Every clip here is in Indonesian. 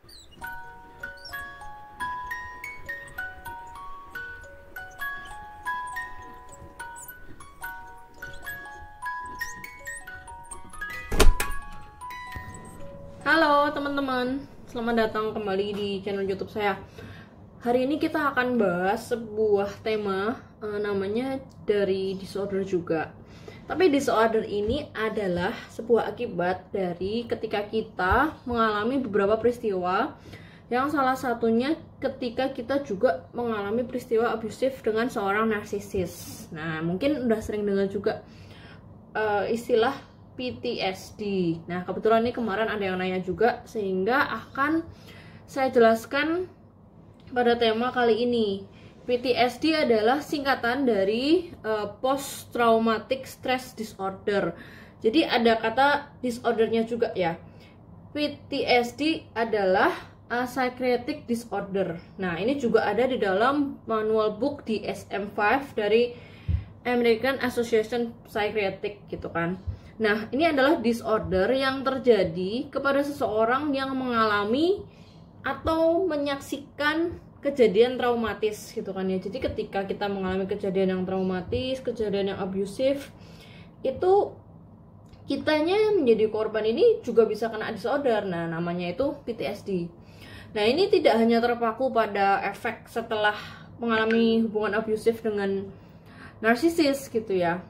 Halo teman-teman, selamat datang kembali di channel YouTube saya. Hari ini kita akan bahas sebuah tema namanya dari disorder juga. Tapi disorder ini adalah sebuah akibat dari ketika kita mengalami beberapa peristiwa, yang salah satunya ketika kita juga mengalami peristiwa abusif dengan seorang narsisis. Nah, mungkin udah sering dengar juga istilah PTSD. Nah, kebetulan ini kemarin ada yang nanya juga, sehingga akan saya jelaskan pada tema kali ini. PTSD adalah singkatan dari Post Traumatic Stress Disorder. Jadi ada kata disordernya juga ya. PTSD adalah psychiatric disorder. Nah, ini juga ada di dalam manual book di DSM-5 dari American Association Psychiatric gitu kan. Nah, ini adalah disorder yang terjadi kepada seseorang yang mengalami atau menyaksikan kejadian traumatis gitu kan ya. Jadi ketika kita mengalami kejadian yang traumatis, kejadian yang abusif, itu kitanya yang menjadi korban ini juga bisa kena disorder. Nah, namanya itu PTSD. Nah, ini tidak hanya terpaku pada efek setelah mengalami hubungan abusif dengan narsisis gitu ya,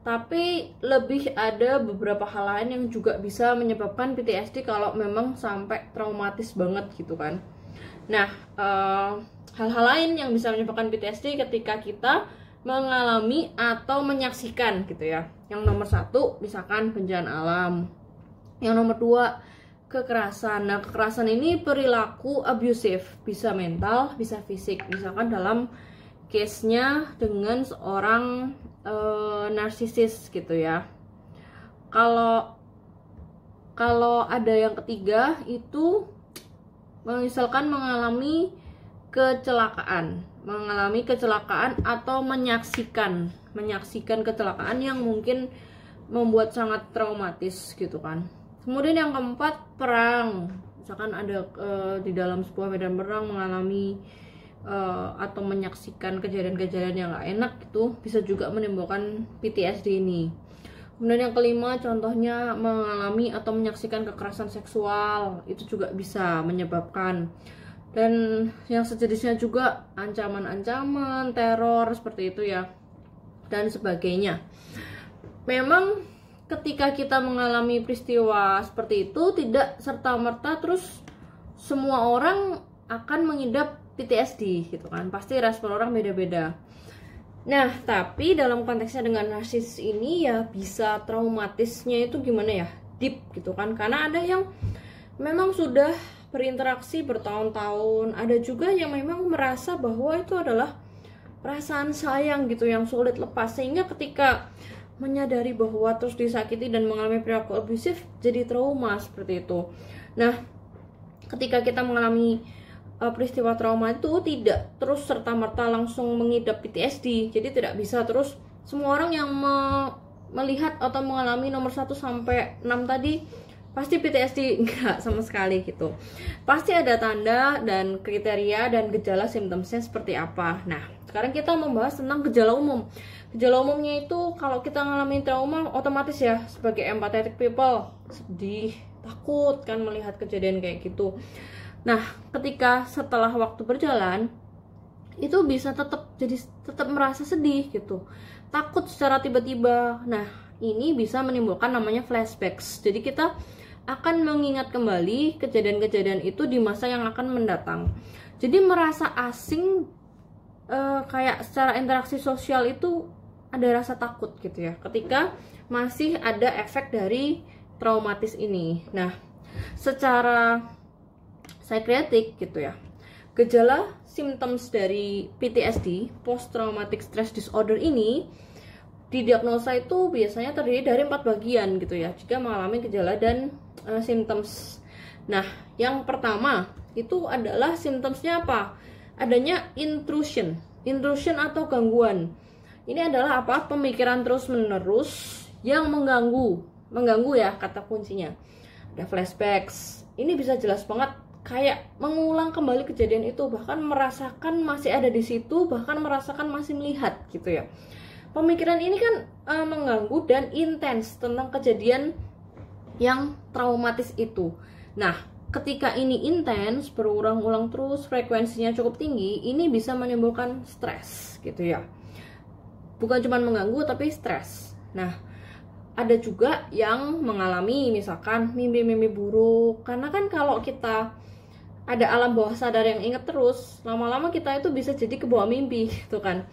tapi lebih ada beberapa hal lain yang juga bisa menyebabkan PTSD kalau memang sampai traumatis banget gitu kan. Nah, hal-hal lain yang bisa menyebabkan PTSD ketika kita mengalami atau menyaksikan gitu ya. Yang nomor 1, misalkan bencana alam. Yang nomor 2, kekerasan. Nah, kekerasan ini perilaku abusif, bisa mental, bisa fisik. Misalkan dalam case-nya dengan seorang narsisis gitu ya. Kalau ada yang ketiga itu misalkan mengalami kecelakaan atau menyaksikan kecelakaan yang mungkin membuat sangat traumatis gitu kan. Kemudian yang keempat, perang. Misalkan ada di dalam sebuah medan perang mengalami atau menyaksikan kejadian-kejadian yang gak enak, itu bisa juga menimbulkan PTSD ini. Kemudian yang kelima, contohnya mengalami atau menyaksikan kekerasan seksual, itu juga bisa menyebabkan. Dan yang sejenisnya juga ancaman-ancaman, teror seperti itu ya, dan sebagainya. Memang ketika kita mengalami peristiwa seperti itu, tidak serta-merta terus semua orang akan mengidap PTSD gitu kan, pasti respon orang beda-beda. Nah, tapi dalam konteksnya dengan narsis ini ya bisa traumatisnya itu gimana ya, deep gitu kan, karena ada yang memang sudah berinteraksi bertahun-tahun, ada juga yang memang merasa bahwa itu adalah perasaan sayang gitu yang sulit lepas, sehingga ketika menyadari bahwa terus disakiti dan mengalami perilaku abusif jadi trauma seperti itu. Nah, ketika kita mengalami peristiwa trauma itu tidak terus serta-merta langsung mengidap PTSD. Jadi tidak bisa terus semua orang yang melihat atau mengalami nomor 1 sampai 6 tadi pasti PTSD, enggak sama sekali gitu. Pasti ada tanda dan kriteria dan gejala simptomnya seperti apa. Nah, sekarang kita membahas tentang gejala umum. Gejala umumnya itu kalau kita mengalami trauma otomatis ya, sebagai empathetic people, sedih, takut kan melihat kejadian kayak gitu. Nah, ketika setelah waktu berjalan itu bisa tetap merasa sedih gitu, takut secara tiba-tiba. Nah, ini bisa menimbulkan namanya flashbacks. Jadi kita akan mengingat kembali kejadian-kejadian itu di masa yang akan mendatang. Jadi merasa asing, kayak secara interaksi sosial itu ada rasa takut gitu ya, ketika masih ada efek dari traumatis ini. Nah, secara psikiatrik gitu ya, gejala symptoms dari PTSD, Post Traumatic Stress Disorder ini didiagnosa itu biasanya terdiri dari 4 bagian gitu ya, jika mengalami gejala dan symptoms. Nah, yang pertama itu adalah symptomsnya apa? Adanya intrusion atau gangguan. Ini adalah apa? Pemikiran terus-menerus yang mengganggu ya, kata kuncinya. Ada flashbacks. Ini bisa jelas banget kayak mengulang kembali kejadian itu, bahkan merasakan masih ada di situ, bahkan merasakan masih melihat gitu ya. Pemikiran ini kan mengganggu dan intens tentang kejadian yang traumatis itu. Nah, ketika ini intens, berulang-ulang terus, frekuensinya cukup tinggi, ini bisa menimbulkan stres gitu ya. Bukan cuma mengganggu tapi stres. Nah, ada juga yang mengalami misalkan mimpi-mimpi buruk, karena kan kalau kita ada alam bawah sadar yang inget terus, lama-lama kita itu bisa jadi kebawa mimpi gitu kan.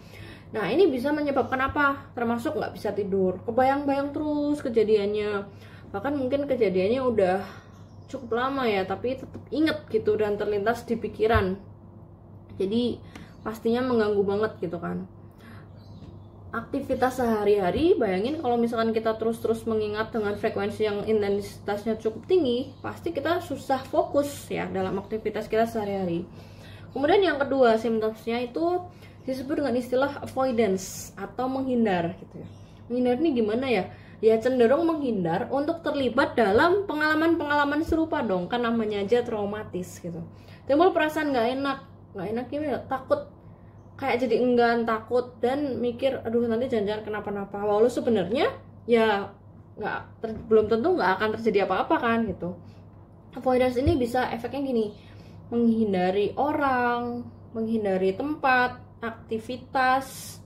Nah, ini bisa menyebabkan apa? Termasuk nggak bisa tidur, kebayang-bayang terus kejadiannya, bahkan mungkin kejadiannya udah cukup lama ya, tapi tetap inget gitu dan terlintas di pikiran. Jadi pastinya mengganggu banget gitu kan. Aktivitas sehari-hari, bayangin kalau misalkan kita terus-terus mengingat dengan frekuensi yang intensitasnya cukup tinggi, pasti kita susah fokus ya dalam aktivitas kita sehari-hari. Kemudian yang kedua, simptomnya itu disebut dengan istilah avoidance atau menghindar gitu ya. Menghindar ini gimana ya? Ya cenderung menghindar untuk terlibat dalam pengalaman-pengalaman serupa dong, kan namanya aja traumatis gitu. Timbul perasaan nggak enak gimana? Takut, kayak jadi enggan, takut, dan mikir aduh nanti jangan-jangan kenapa-napa. Walau sebenarnya ya belum tentu nggak akan terjadi apa-apa kan gitu. Avoidance ini bisa efeknya gini, menghindari orang, menghindari tempat, aktivitas,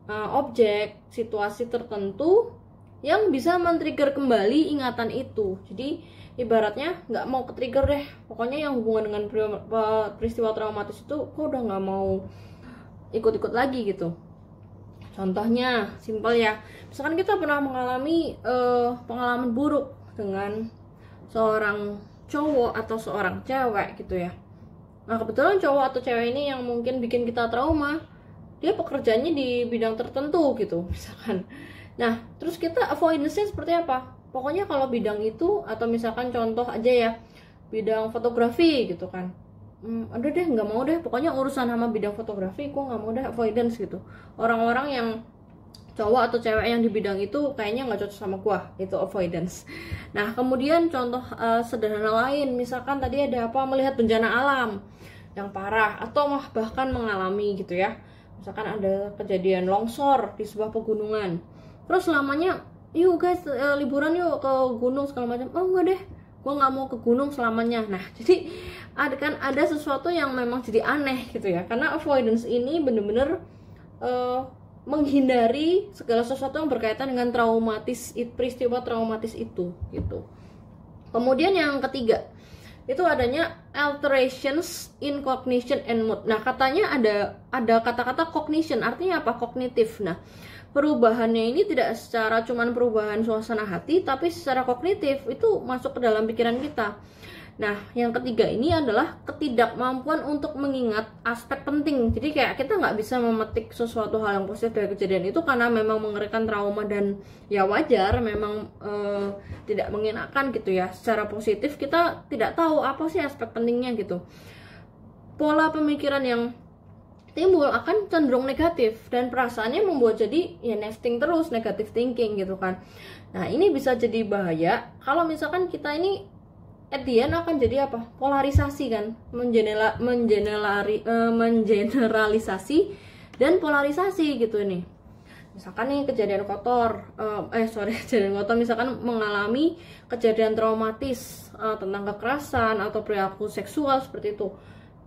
objek, situasi tertentu yang bisa men-trigger kembali ingatan itu. Jadi ibaratnya nggak mau ke-trigger deh, pokoknya yang hubungan dengan peristiwa traumatis itu kok udah nggak mau ikut-ikut lagi gitu. Contohnya simpel ya, misalkan kita pernah mengalami pengalaman buruk dengan seorang cowok atau seorang cewek gitu ya. Nah kebetulan cowok atau cewek ini yang mungkin bikin kita trauma, dia pekerjaannya di bidang tertentu gitu misalkan. Nah terus kita avoidance-nya seperti apa? Pokoknya kalau bidang itu, atau misalkan contoh aja ya, bidang fotografi gitu kan, aduh deh nggak mau deh, pokoknya urusan sama bidang fotografi gue nggak mau deh, avoidance gitu. Orang-orang yang cowok atau cewek yang di bidang itu kayaknya nggak cocok sama gue, itu avoidance. Nah kemudian contoh sederhana lain, misalkan tadi ada apa, melihat bencana alam yang parah atau bahkan mengalami gitu ya, misalkan ada kejadian longsor di sebuah pegunungan, terus selamanya yuk guys liburan yuk ke gunung segala macam, oh enggak deh gue nggak mau ke gunung selamanya. Nah jadi ada sesuatu yang memang jadi aneh gitu ya, karena avoidance ini bener-bener menghindari segala sesuatu yang berkaitan dengan peristiwa traumatis itu gitu. Kemudian yang ketiga itu adanya alterations in cognition and mood. Nah katanya ada kata-kata cognition, artinya apa? Kognitif. Nah perubahannya ini tidak secara cuman perubahan suasana hati, tapi secara kognitif itu masuk ke dalam pikiran kita. Nah yang ketiga ini adalah ketidakmampuan untuk mengingat aspek penting. Jadi kayak kita nggak bisa memetik sesuatu hal yang positif dari kejadian itu karena memang mengerikan trauma, dan ya wajar memang tidak mengenakan gitu ya. Secara positif kita tidak tahu apa sih aspek pentingnya gitu. Pola pemikiran yang timbul akan cenderung negatif, dan perasaannya membuat jadi ya nesting terus, negative thinking gitu kan. Nah ini bisa jadi bahaya kalau misalkan kita ini at the end akan jadi apa? Polarisasi kan, mengeneralisasi dan polarisasi gitu nih. Misalkan nih kejadian kejadian kotor, misalkan mengalami kejadian traumatis tentang kekerasan atau perilaku seksual seperti itu.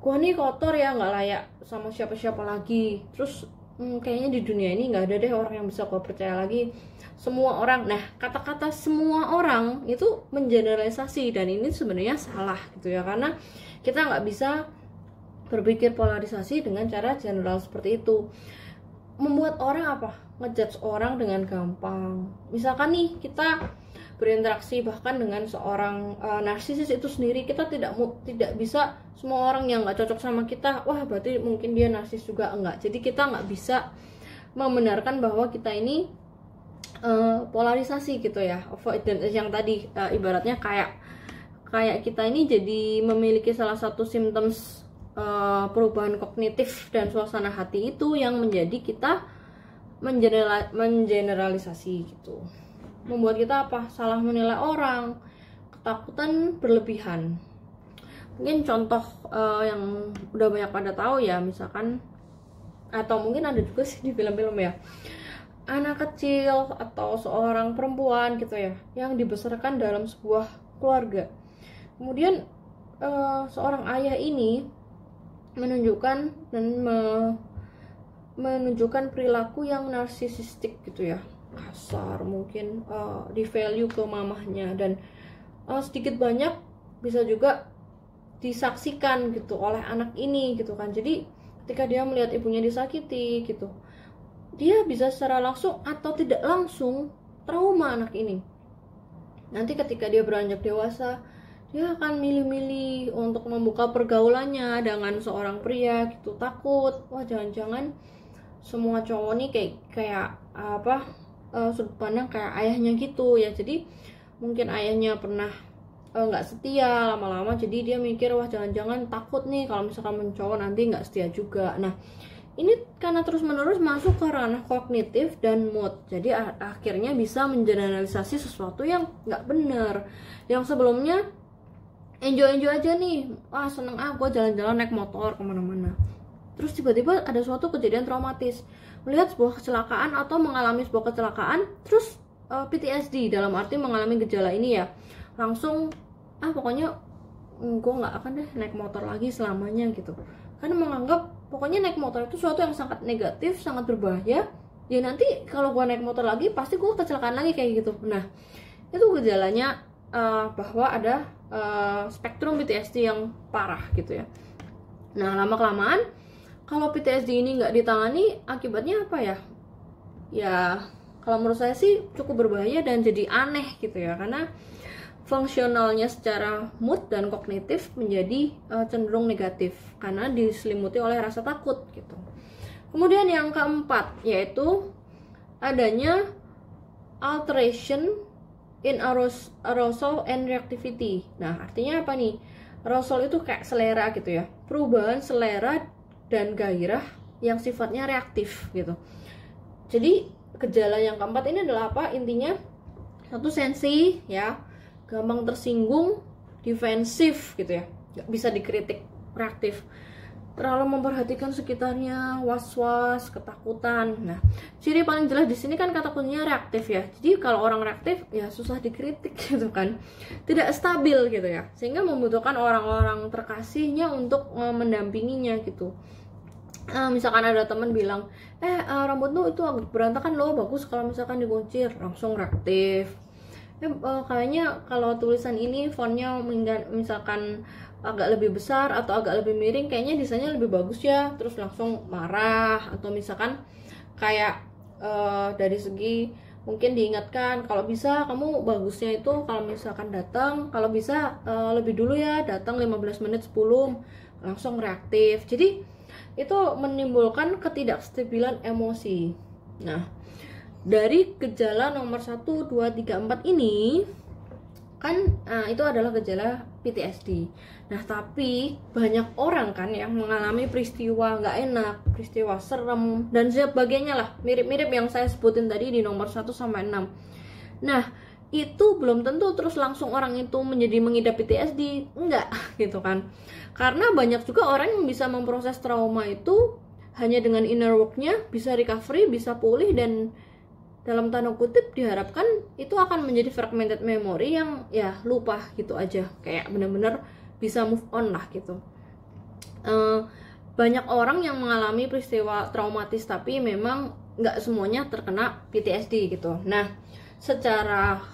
Gua nih kotor ya, nggak layak sama siapa-siapa lagi. Terus kayaknya di dunia ini nggak ada deh orang yang bisa gua percaya lagi. Semua orang, nah kata-kata semua orang itu mengeneralisasi, dan ini sebenarnya salah gitu ya, karena kita nggak bisa berpikir polarisasi dengan cara general seperti itu. Membuat orang apa? Ngejudge orang dengan gampang. Misalkan nih kita berinteraksi bahkan dengan seorang narsisis itu sendiri, kita tidak bisa semua orang yang nggak cocok sama kita, wah berarti mungkin dia narsis juga, enggak. Jadi kita nggak bisa membenarkan bahwa kita ini polarisasi gitu ya. Avoidance yang tadi ibaratnya kayak kita ini jadi memiliki salah satu simptoms perubahan kognitif dan suasana hati itu yang menjadi kita mengeneralisasi gitu, membuat kita apa? Salah menilai orang, ketakutan berlebihan. Mungkin contoh yang udah banyak pada tahu ya, misalkan, atau mungkin ada juga sih di film-film ya, anak kecil atau seorang perempuan gitu ya, yang dibesarkan dalam sebuah keluarga. Kemudian seorang ayah ini menunjukkan menunjukkan perilaku yang narsisistik gitu ya, kasar, mungkin di value ke mamahnya, dan sedikit banyak bisa juga disaksikan gitu oleh anak ini gitu kan. Jadi ketika dia melihat ibunya disakiti gitu, dia bisa secara langsung atau tidak langsung trauma anak ini. Nanti ketika dia beranjak dewasa, dia akan milih-milih untuk membuka pergaulannya dengan seorang pria gitu, takut, wah jangan-jangan semua cowok nih kayak apa, sudut pandang kayak ayahnya gitu ya. Jadi mungkin ayahnya pernah nggak setia lama-lama, jadi dia mikir wah jangan-jangan takut nih kalau misalkan mencowok nanti nggak setia juga. Nah ini karena terus-menerus masuk ke ranah kognitif dan mood, jadi akhirnya bisa mengeneralisasi sesuatu yang nggak benar. Yang sebelumnya enjoy aja nih, wah seneng gue jalan-jalan naik motor kemana-mana, terus tiba-tiba ada suatu kejadian traumatis, melihat sebuah kecelakaan atau mengalami sebuah kecelakaan, terus PTSD dalam arti mengalami gejala ini ya, langsung pokoknya gue nggak akan deh naik motor lagi selamanya gitu, karena menganggap pokoknya naik motor itu sesuatu yang sangat negatif, sangat berbahaya ya, nanti kalau gue naik motor lagi pasti gue kecelakaan lagi kayak gitu. Nah itu gejalanya bahwa ada spektrum PTSD yang parah gitu ya. Nah lama kelamaan kalau PTSD ini nggak ditangani, akibatnya apa ya? Ya kalau menurut saya sih cukup berbahaya dan jadi aneh gitu ya, karena fungsionalnya secara mood dan kognitif menjadi cenderung negatif karena diselimuti oleh rasa takut gitu. Kemudian yang keempat yaitu adanya alteration in arousal and reactivity. Nah artinya apa nih? Arousal itu kayak selera gitu ya, perubahan selera dan gairah yang sifatnya reaktif gitu. Jadi gejala yang keempat ini adalah apa? Intinya satu, sensi ya, gampang tersinggung, defensif gitu ya, nggak bisa dikritik, reaktif, terlalu memperhatikan sekitarnya, was-was, ketakutan. Nah ciri paling jelas di sini kan kata kuncinya reaktif ya. Jadi kalau orang reaktif ya susah dikritik gitu kan, tidak stabil gitu ya, sehingga membutuhkan orang-orang terkasihnya untuk mendampinginya gitu. Misalkan ada teman bilang rambut lu itu agak berantakan loh, bagus kalau misalkan dikuncir, langsung reaktif. Kayaknya kalau tulisan ini fontnya misalkan agak lebih besar atau agak lebih miring, kayaknya desainnya lebih bagus ya, terus langsung marah. Atau misalkan kayak dari segi mungkin diingatkan, kalau bisa kamu bagusnya itu kalau misalkan datang, kalau bisa lebih dulu ya, datang 15 menit sebelum, langsung reaktif. Jadi itu menimbulkan ketidakstabilan emosi. Nah dari gejala nomor 1, 2, 3, 4 ini kan itu adalah gejala PTSD. Nah tapi banyak orang kan yang mengalami peristiwa nggak enak, peristiwa serem dan sebagainya lah, mirip-mirip yang saya sebutin tadi di nomor 1 sampai 6. Nah itu belum tentu terus langsung orang itu menjadi mengidap PTSD, enggak gitu kan, karena banyak juga orang yang bisa memproses trauma itu hanya dengan inner worknya, bisa recovery, bisa pulih, dan dalam tanda kutip diharapkan itu akan menjadi fragmented memory yang ya lupa gitu aja, kayak bener-bener bisa move on lah gitu. Banyak orang yang mengalami peristiwa traumatis tapi memang nggak semuanya terkena PTSD gitu. Nah secara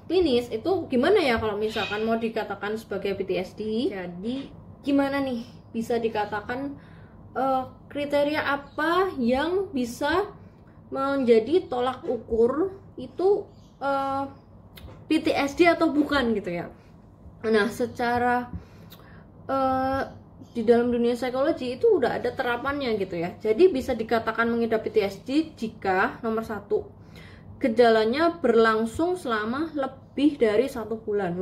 klinis itu gimana ya kalau misalkan mau dikatakan sebagai PTSD? Jadi gimana nih bisa dikatakan kriteria apa yang bisa menjadi tolak ukur itu PTSD atau bukan gitu ya. Nah secara di dalam dunia psikologi itu udah ada terapannya gitu ya. Jadi bisa dikatakan mengidap PTSD jika nomor 1, gejalanya berlangsung selama lebih dari 1 bulan,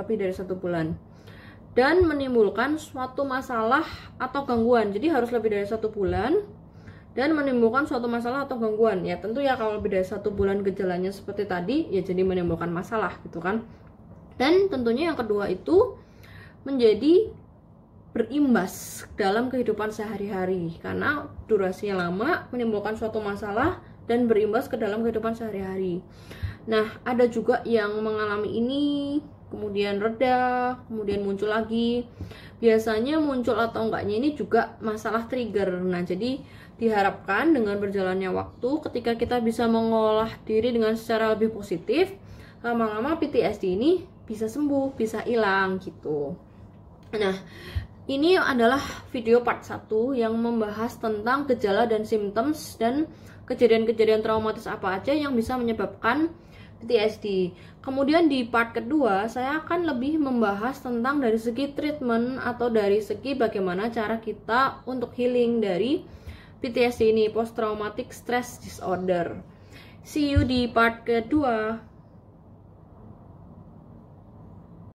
dan menimbulkan suatu masalah atau gangguan. Jadi harus lebih dari 1 bulan dan menimbulkan suatu masalah atau gangguan. Ya tentu ya kalau lebih dari 1 bulan gejalanya seperti tadi, ya jadi menimbulkan masalah gitu kan. Dan tentunya yang kedua itu menjadi berimbas dalam kehidupan sehari-hari, karena durasinya lama, menimbulkan suatu masalah dan berimbas ke dalam kehidupan sehari-hari. Nah, ada juga yang mengalami ini kemudian reda, kemudian muncul lagi. Biasanya muncul atau enggaknya ini juga masalah trigger. Nah, jadi diharapkan dengan berjalannya waktu, ketika kita bisa mengolah diri dengan secara lebih positif, lama-lama PTSD ini bisa sembuh, bisa hilang gitu. Nah, ini adalah video part 1 yang membahas tentang gejala dan symptoms dan kejadian-kejadian traumatis apa aja yang bisa menyebabkan PTSD. Kemudian di part kedua saya akan lebih membahas tentang dari segi treatment atau dari segi bagaimana cara kita untuk healing dari PTSD ini, Post Traumatic Stress Disorder. See you di part kedua.